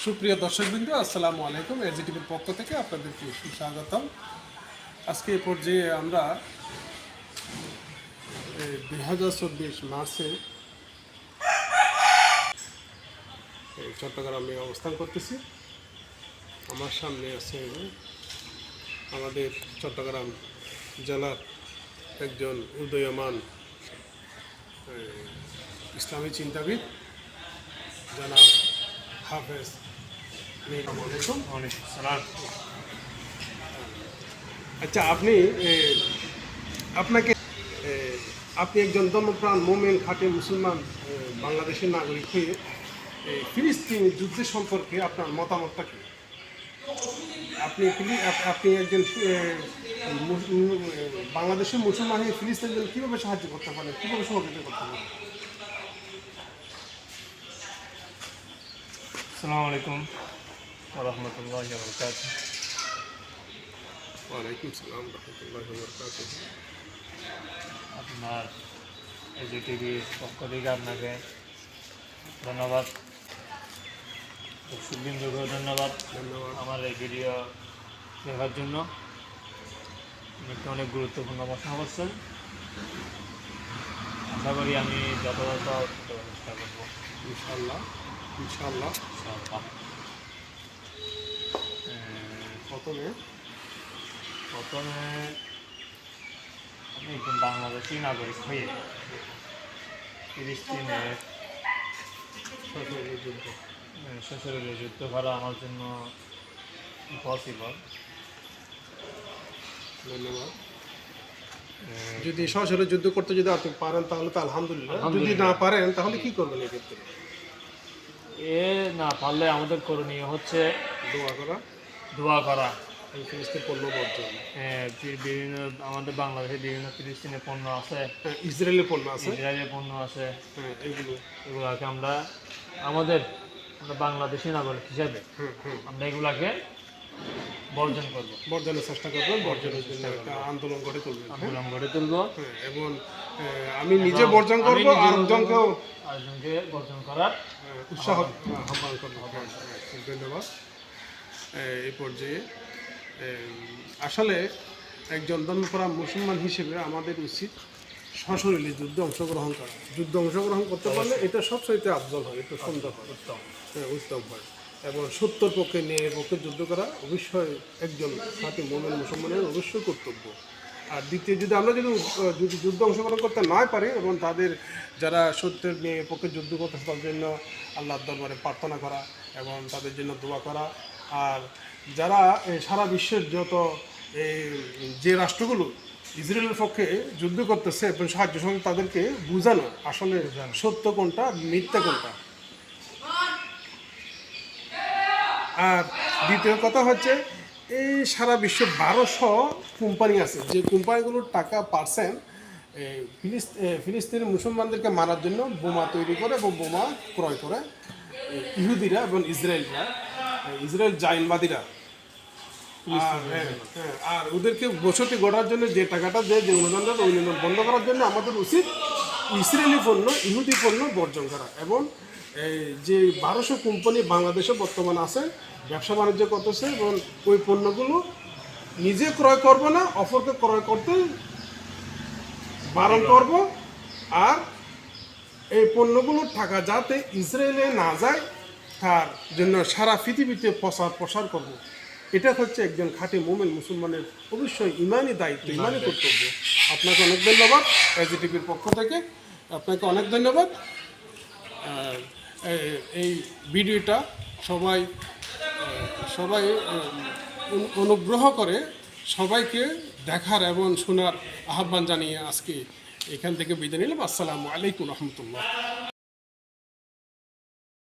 সুপ্রিয় দর্শকবৃন্দ, আসসালামু আলাইকুম। এজিটিভির পক্ষ থেকে আপনাদেরকে সুস্বাগতম। আজকে এই পর্যায়ে আমরা 2024 মার্চে চট্টগ্রামে অবস্থান করতেছি। আমার সামনে আছে আমাদের চট্টগ্রাম জেলার একজন উদীয়মান ইসলামী চিন্তাবিদ জনাব হাফেজ। আচ্ছা, আপনি একজন ধর্মপ্রাণ মোমেন খাঁটি মুসলমান বাংলাদেশের নাগরিক হয়ে ফিলিস্তিন যুদ্ধের সম্পর্কে আপনার মতামতটা কি? আপনি একজন বাংলাদেশের মুসলমান হয়ে ফিলিস্তিনের জন্য কীভাবে সাহায্য করতে পারেন, কীভাবে সহযোগিতা করতে পারেন? আসসালামু আলাইকুম ওয়া রাহমাতুল্লাহি ওয়া বারাকাতুহু। ওয়ালাইকুম আসসালাম ওয়া রাহমাতুল্লাহি ওয়া বারাকাতুহু। আপনার এজিটিভির পক্ষ থেকে আপনাকে ধন্যবাদ, দর্শকবৃন্দকেও ধন্যবাদ আমার এই ভিডিও দেখার জন্য। একটি অনেক গুরুত্বপূর্ণ প্রশ্ন করছেন। আশা করি আমি যথাযথ চেষ্টা করবো ইনশাআল্লাহ। প্রথমে আমি একজন বাংলাদেশি নাগরিক হয়ে ফিলিস্তিনের সশরীরে যুদ্ধ করা আমার জন্য পসিবল। ধন্যবাদ। যদি সরাসরি যুদ্ধ করতে যদি আপনি পারেন তাহলে তো আলহামদুলিল্লাহ। যদি না পারেন তাহলে কি করবেন এক্ষেত্রে? না পারলে আমাদের করণীয় হচ্ছে দোয়া করা ফিলিস্তিন পণ্য বর্জন। বিভিন্ন আমাদের বাংলাদেশে বিভিন্ন ফিলিস্তিনের পণ্য আছে, ইসরায়েলের পণ্য আছে, এগুলাকে আমরা বাংলাদেশি নাগরিক হিসাবে আমরা এগুলাকে বর্জনের চেষ্টা করবো, বর্জনের জন্য একটা আন্দোলন গড়ে তুলবো এবং আমি নিজে বর্জন করবো, আরেকজনকে বর্জন করার উৎসাহ আহ্বান করবো। ধন্যবাদ। এই পর্যায়ে আসলে একজন ধর্মপ্রাণ মুসলমান হিসেবে আমাদের উচিত সশরীরে যুদ্ধে অংশগ্রহণ করা। যুদ্ধে অংশগ্রহণ করতে পারলে এটা সবচাইতে আফজল হয়, এটা সুন্দর হয়, উত্তম হয়। এবং সত্যর পক্ষে ন্যায়ের পক্ষে যুদ্ধ করা অবশ্যই একজন খাঁটি মুমিন মুসলমানের অবশ্যই কর্তব্য। আর দ্বিতীয়, যদি যুদ্ধ অংশগ্রহণ করতে না পারে এবং তাদের যারা সত্যের ন্যায়ের পক্ষে যুদ্ধ করতে তাদের জন্য আল্লাহর দরবারে প্রার্থনা করা এবং তাদের জন্য দোয়া করা। আর যারা সারা বিশ্বের যে রাষ্ট্রগুলো ইসরায়েলের পক্ষে যুদ্ধ করতেছে এবং সাহায্য সঙ্গে তাদেরকে বোঝানো আসলে সত্য কোনটা, মিথ্যা কোনটা। আর দ্বিতীয় কথা হচ্ছে, এই সারা বিশ্বে 1200 কোম্পানি আছে, যে কোম্পানিগুলোর টাকা পার্সেন্ট ফিলিস্তিনি মুসলমানদেরকে মারার জন্য বোমা তৈরি করে এবং বোমা ক্রয় করে ইহুদিরা এবং ইসরায়েল জাইনবাদীরা। আর ওদেরকে বসতি গড়ার জন্য যে টাকাটা দেয়, যে অনুদানটা, ওই অনুদান বন্ধ করার জন্য আমাদের উচিত ইসরায়েলি পণ্য, ইহুদি পণ্য বর্জন করা। এবং যে 1200 কোম্পানি বাংলাদেশে বর্তমানে আছে, ব্যবসা বাণিজ্য করতেছে, এবং ওই পণ্যগুলো নিজে ক্রয় করবো না, অপরকে ক্রয় করতে বারণ করব। আর এই পণ্যগুলোর টাকা যাতে ইসরায়েলে না যায় তার জন্য সারা পৃথিবীতে প্রসার করব। এটা হচ্ছে একজন খাঁটি মুমিন মুসলমানের অবশ্যই ইমানি দায়িত্ব, ইমানি কর্তব্য। আপনাকে অনেক ধন্যবাদ। এজিটিভির পক্ষ থেকে আপনাকে অনেক ধন্যবাদ। এই ভিডিওটা সবাই অনুগ্রহ করে সবাইকে দেখার এবং শোনার আহ্বান জানিয়ে আজকে এখান থেকে বিদায় নিলাম। আসসালামু আলাইকুম রহমতুল্লাহ।